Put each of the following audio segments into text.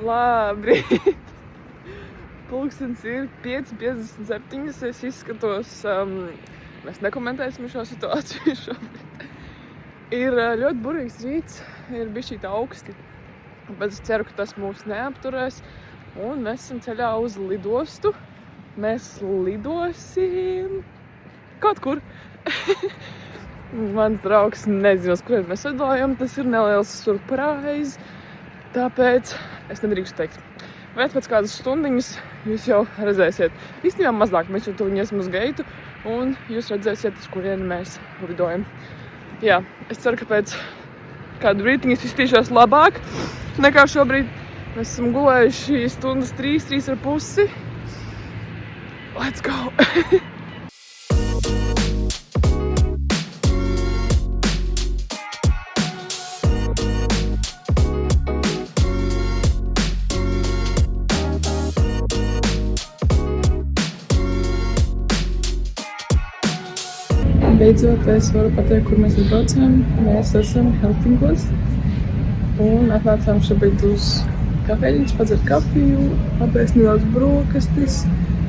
Labrīt! Pulkstens ir 5:57. Es izskatos, mēs nekomentēsim šo situāciju šobrīd. Ir ļoti burvīgs rīts, ir bišķīt augsti. Bet es ceru, ka tas mūs neapturēs. Un mēs esam ceļā uz lidostu. Mēs lidosim kaut kur. Mans draugs nezina, uz kurien mēs lidojam. Tas ir neliels surprise. Tāpēc es nedrīkstu teikt. Bet pēc kādas stundiņas jūs jau redzēsiet. Īstenībā mazāk mēs jau tuviņiesim uz geitu. Un jūs redzēsiet, uz kurieni mēs lidojam. Jā, es ceru, ka pēc kādu brītiņu es iztīšos labāk nekā šobrīd. Mēs esam gulējuši stundas 3,5. Let's go! Beidzot, es varu pateikt, kur mēs braucam. Mēs esam Helsinkos un atnācām šobrīd uz kafejnīcu, padzert kafiju, apēst nedaudz brokastis.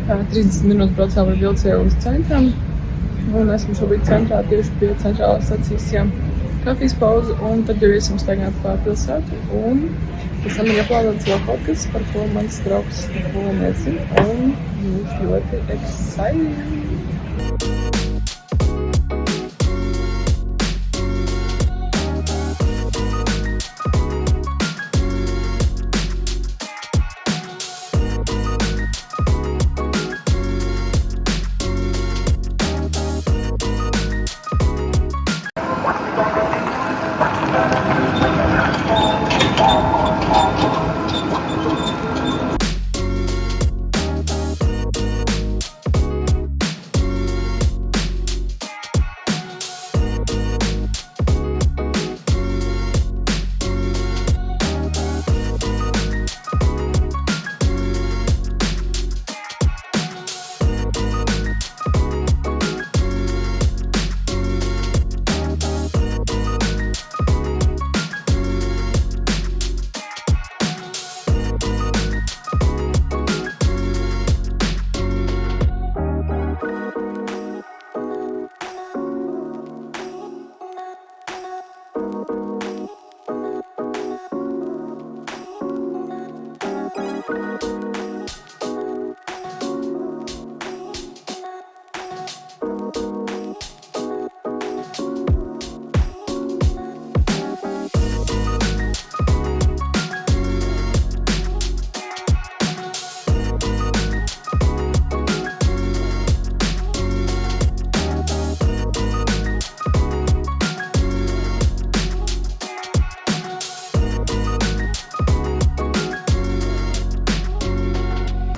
30 minūtes braucām ar vilcienu uz centram un esam šobrīd centrā tieši pie centrālās stacijas kafijas pauze un tad jau iesim staigāt pār pilsētu un pēc tam ir ieplānots vēl kaut kas, par ko mans draugs neko nezina un viņš ļoti excited.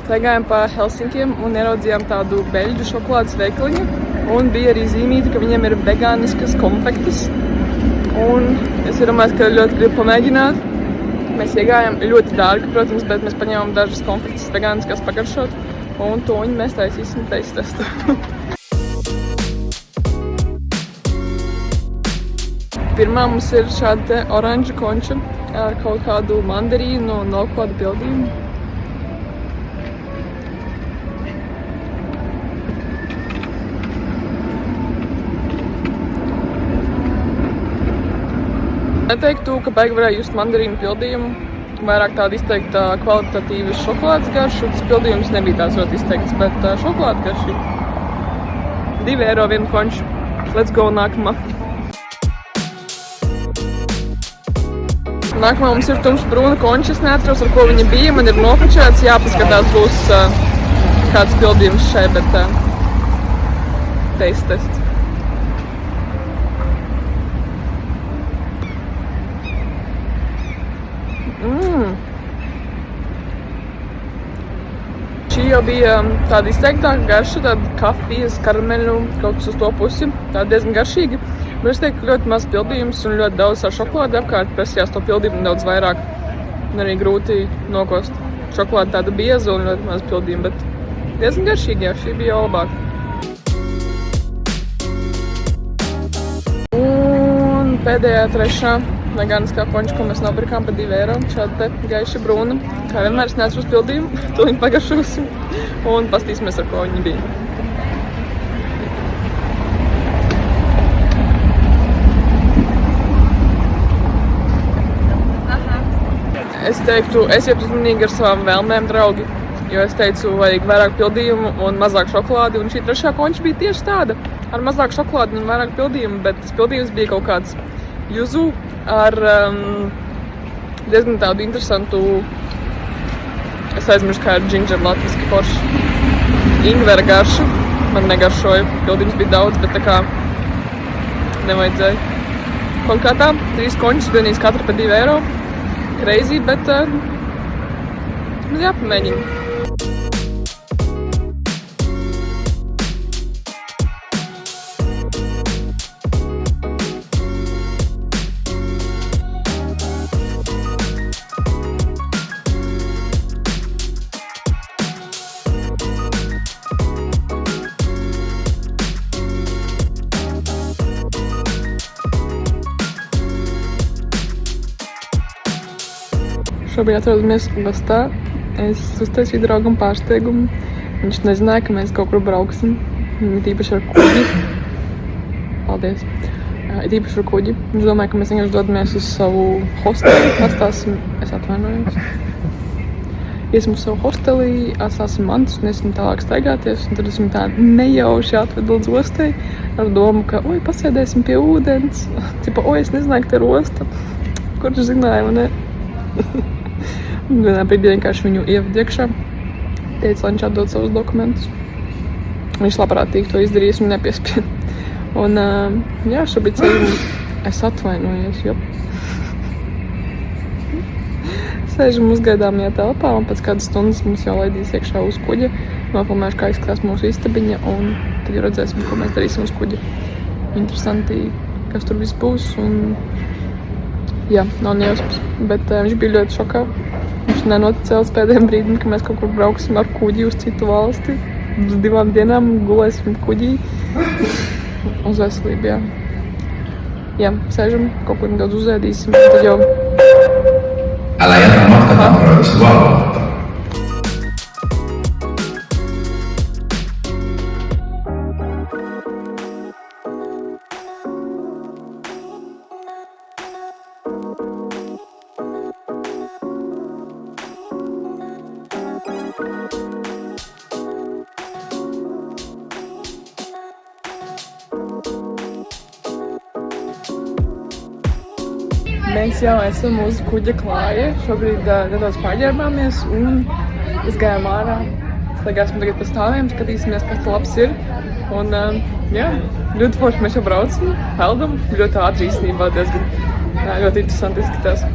Staigājām pa Helsinkiem un ieraudzījām tādu beļģu šokolādes veikaliņu. Un bija arī zīmīti, ka viņiem ir vegāniskas konfektes. Un es iedomājos, ka ļoti gribu pamēģināt. Mēs iegājām ļoti dārgi, protams, bet mēs paņēmām dažas konfektes vegāniskas pagaršot. Un to mēs taisīsim taste testu. Pirmā mums ir šāda te oranža konča ar kaut kādu mandarīnu un vēl kādu pildījumu. Neteiktu, ka baigi varēja just mandarīnu pildījumu. Vairāk tāda izteikta kvalitatīva šokolādes garša. Tas pildījums nebija tāds ļoti izteikts, bet šokolādes garša. 2 eiro vienu konču. Let's go nākamā. Nākamā mums ir tumšs brūna konča. Es neatceros, ar ko viņa bija. Man ir nofočēts. Jāpaskatās būs kāds pildījums šai, bet taste test. Šī jau bija tāda izteiktāka garša, tāda kafijas, karameļu, kaut kas uz to pusi. Tāda diezgan garšīga. Bet es teiktu, ka ļoti maz pildījums un ļoti daudz ar šokolādi apkārt. Prasījās to pildījumu daudz vairāk. Un arī grūti nokost. Šokolāde tāda bieza un ļoti maz pildījuma, bet diezgan garšīga, jā, šī bija jau labāka. Un pēdējā trešā vegāniskā konča, ko mēs nopirkām par 2 eiro. Šāda te gaiša brūna. Kā vienmēr es neesmu uz pildījumu, to viņi pagaršosim. Un pastīsimies, ar ko viņi bija. Es teiktu, esiet uzmanīgi ar savām vēlmēm, draugi. Jo es teicu, vajag vairāk pildījumu un mazāk šokolādi. Un šī trešā konča bija tieši tāda. Ar mazāk šokolādi un vairāk pildījumu, bet tas pildījums bija kaut kāds juzu ar diezgan tādu interesantu, es aizmirsu, kā ir ginger latviski forši, ingvera garšu. Man negaršoja, pildījums bija daudz, bet tā kā nevajadzēja. Kaut kā tā, 3 končas, vienīs katra par 2 eiro. Crazy, bet jāpamēģina. Šobrīd atrodamies Ostā. Es uztaisīju draugam pārsteigumu. Viņš nezināja, ka mēs kaut kur brauksim. Tīpaši ar kuģi. Paldies. Tīpaši ar kuģi. Viņš domāja, ka mēs vienkārši dodamies uz savu hosteli. Atstāsim, es atvainojos. Iesim uz savu hostelī, atstāsim mantus un iesim tālāk staigāties. Un tad esam tā nejauši atvedu līdz ostai ar domu, ka, oi, pasēdēsim pie ūdens. Tipa, oi, es nezināju, ka te ir osta. Kurš zināja, vai ne? Vienā brīdī vienkārši viņu ieved iekšā. Teica, lai viņš atdod savus dokumentus. Viņš labprātīgi to izdarījis un nepiespied. Un, jā, šobrīd ceļu es atvainojos, jo. Sēžam uzgaidāmajā telpā un pēc kādas stundas mums jau laidīs iekšā uz kuģa. Nofilmēšu, kā izskatās mūsu istabiņa un tad jau redzēsim, ko mēs darīsim uz kuģa. Interesanti, kas tur viss būs un jā, nav nejausmas, bet viņš bija ļoti šokā. Viņš nenoticēja līdz pēdējiem brīdim, ka mēs kaut kur brauksim ar kuģi uz citu valsti. Uz 2 dienām gulēsim kuģī. Uz veselību, jā. Jā, sēžam, kaut kur nedaudz uzēdīsim, tad jau... Älä jätä matkataparoidesi valvomatta. Mēs jau esam uz kuģa klāja. Šobrīd nedaudz pārģērbāmies un izgājām ārā. Staigāsim tagad pa stāviem, skatīsimies, kas te labs ir. Un jā, ļoti forši mēs jau braucam, peldam. Ļoti ātri īstenībā diezgan ļoti interesanti izskatās.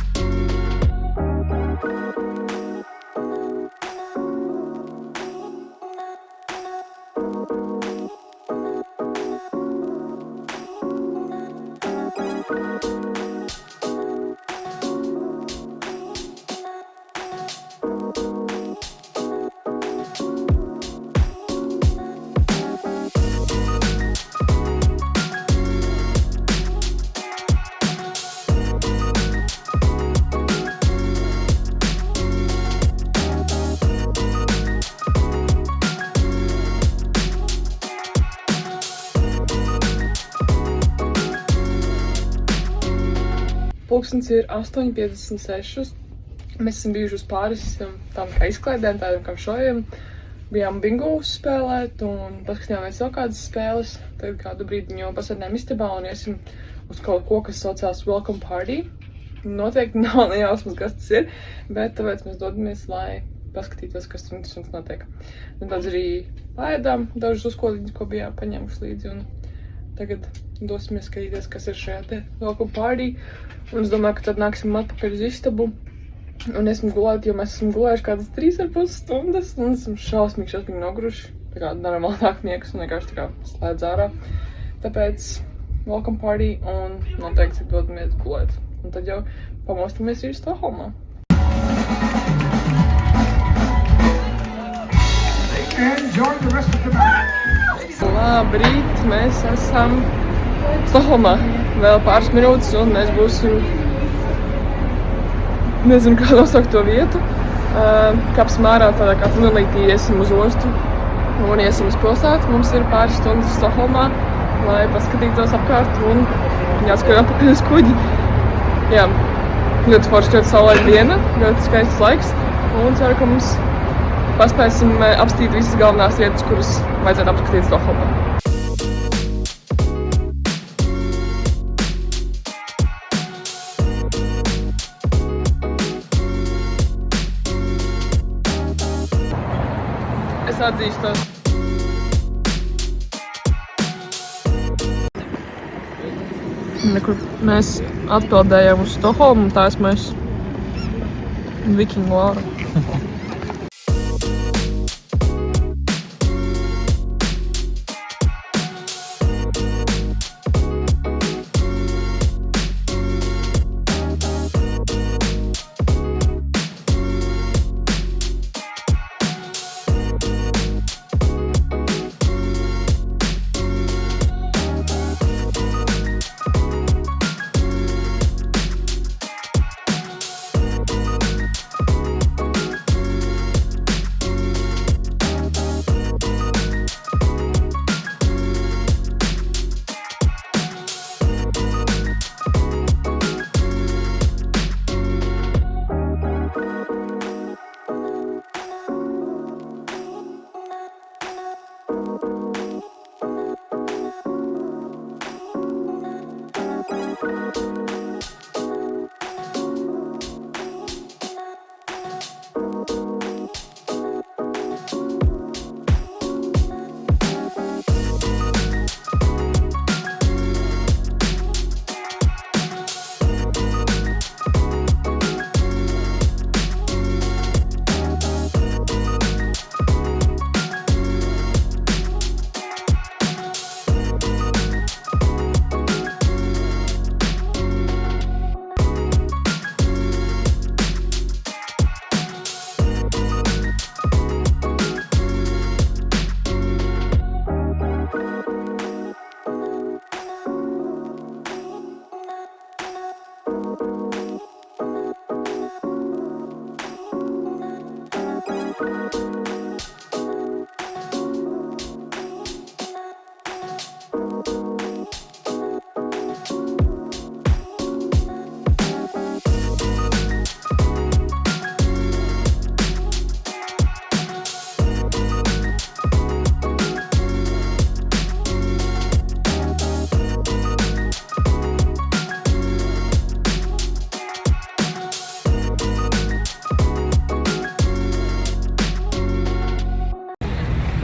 Pulkstens ir 8:56. Mēs esam bijuši uz pāris tām kā izklaidēm, tādiem kā šojiem. Bijām bingo uzspēlēt un paskatījāmies vēl kādas spēles. Tagad kādu brīdi jau pasēdējām istabā un iesim uz kaut ko, kas saucās Welcome Party. Noteikti nav nejausmas, kas tas ir, bet tāpēc mēs dodamies, lai paskatītos, kas tur interesants notiek. Nedaudz arī paēdām dažus uzkodiņus, ko bijām paņēmuši līdzi. Un tagad dosimies skatīties, kas ir šajā te Welcome Party. Un es domāju, ka tad nāksim atpakaļ uz istabu. Un esmu gulēti, jo mēs esam gulējuši kādas 3,5 stundas. Un esam šausmīgi noguruši. Tā kā normāli nāk miegs un vienkārši tā kā slēdz ārā. Tāpēc Welcome Party un noteikti dodamies gulēt. Un tad jau pamostamies arī Stokholmā. Labrīt, mēs esam Stokholmā. Vēl pāris minūtes un mēs būsim nezinu, kā nosaukt to vietu. Kāpsim ārā tādā kā tunelītī, iesim uz ostu un iesim uz pilsētu. Mums ir pāris stundas Stokholmā, lai paskatītos apkārt un jāskrien atpakaļ uz kuģi. Jā, ļoti forši, ļoti saulaina diena, ļoti skaists laiks un ceru, ka mums paspēsim apskatīt visas galvenās vietas, kuras vajadzētu apskatīt Stokholmā. Es atzīstos. Nekur mēs atpeldējām uz Stokholmu, tā esmu es. Vikingu Lāra.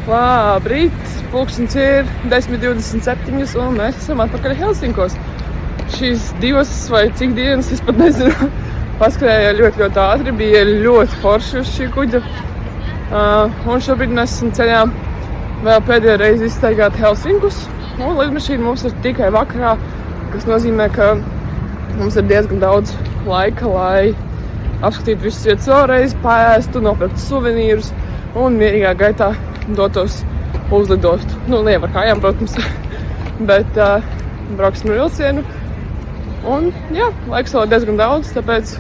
Labrīt! Pulkstenis ir 10:27 un mēs esam atpakaļ Helsinkos. Šīs 2 vai cik dienas, es pat nezinu, paskrēja ļoti ātri, bija ļoti forši uz šī kuģa. Un šobrīd mēs esam ceļā vēl pēdējo reizi izstaigāt Helsinkus. Un lidmašīna mums ir tikai vakarā, kas nozīmē, ka mums ir diezgan daudz laika, lai apskatītu visas vietas vēlreiz, paēstu, nopirkt suvenīrus un mierīgā gaitā dotos uz lidostu. Nu, ne ar kājām, protams, bet brauksim ar vilcienu. Un, jā, laiks vēl ir diezgan daudz, tāpēc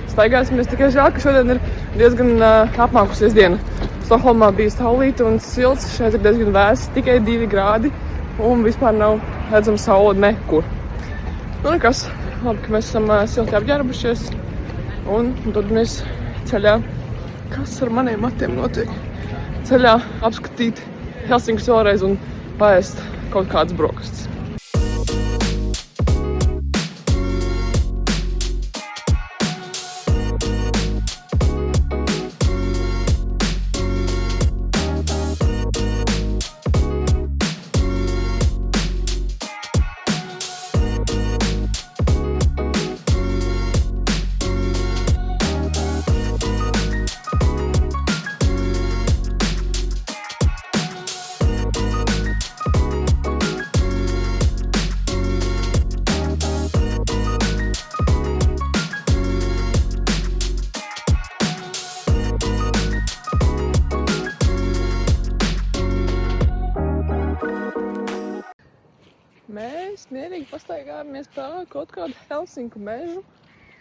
staigāsimies. Tikai žēl, ka šodien ir diezgan apmākusies diena. Stokholmā bija saulīta un silts, šeit ir diezgan vēss, tikai 2 grādi un vispār nav redzama saule nekur. Nu, nekas, labi, ka mēs esam silti apģērbušies un dodamies ceļā. Kas ar maniem matiem notiek? Ceļā apskatīt Helsinkus vēlreiz un paēst kaut kādas brokastis. Mēs mierīgi pastaigājāmies pa kaut kādu Helsinku mežu.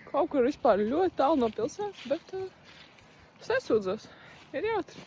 Kaut kur vispār ļoti tālu no pilsētas, bet es nesūdzos. Ir jautri.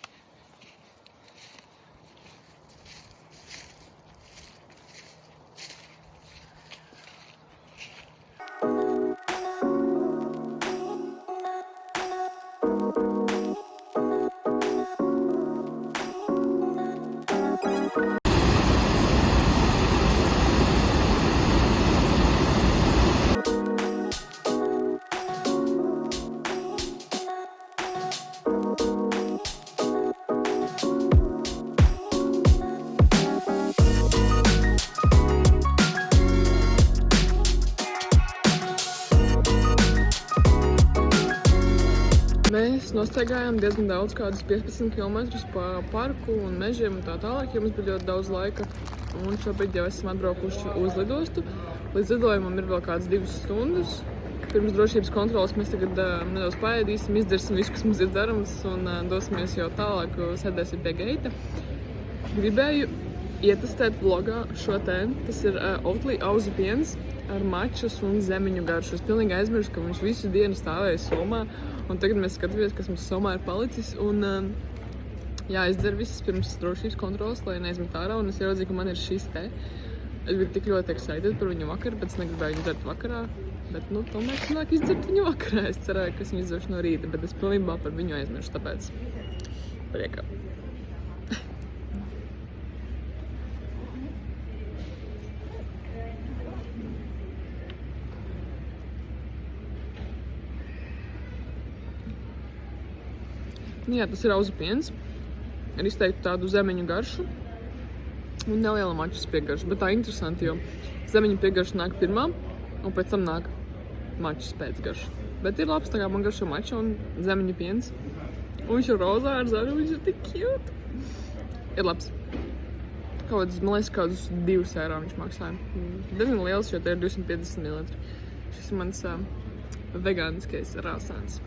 Mēs nostaigājām diezgan daudz, kādus 15 km pa parku un mežiem un tā tālāk, jo mums bija ļoti daudz laika. Un šobrīd jau esam atbraukuši uz lidostu. Līdz lidojumam ir vēl kādas 2 stundas. Pirms drošības kontrolas mēs tagad nedaudz paēdīsim, izdarsim visu, kas mums ir darams un dosimies jau tālāk, sēdēsim pie geita. Gribēju ietestēt vlogā šo te. Tas ir Oatly auzu piens ar mačas un zemeņu garšu. Es pilnīgi aizmirsu, ka viņš visu dienu stāvēja somā. Un tagad mēs skatāmies, kas mums somā ir palicis. Un jāizdzer viss pirms drošības kontrolas, lai neizmet ārā. Un es ieraudzīju, ka man ir šis te. Es biju tik ļoti excited par viņu vakar, bet es negribēju viņu dzert vakarā. Bet, tomēr sanāk izdzert viņu vakarā. Es cerēju, ka es viņu izdzeršu no rīta, bet es pilnībā par viņu aizmiršu, tāpēc priekā. Jā, tas ir auzu piens. Ar izteiktu tādu zemeņu garšu un neliela mačas piegarša. Bet tā interesanti, jo zemeņu piegarša nāk pirmā un pēc tam nāk mačas pēcgarša. Bet ir labs, tā kā man garšo mača un zemeņu piens. Un viņš ir rozā ar zaru, viņš ir tik cute. Ir labs. Man liekas, kādus 2 eiro viņš maksāja. Diezgan liels, jo te ir 250 ml. Šis ir mans vegāniskais rāsāns.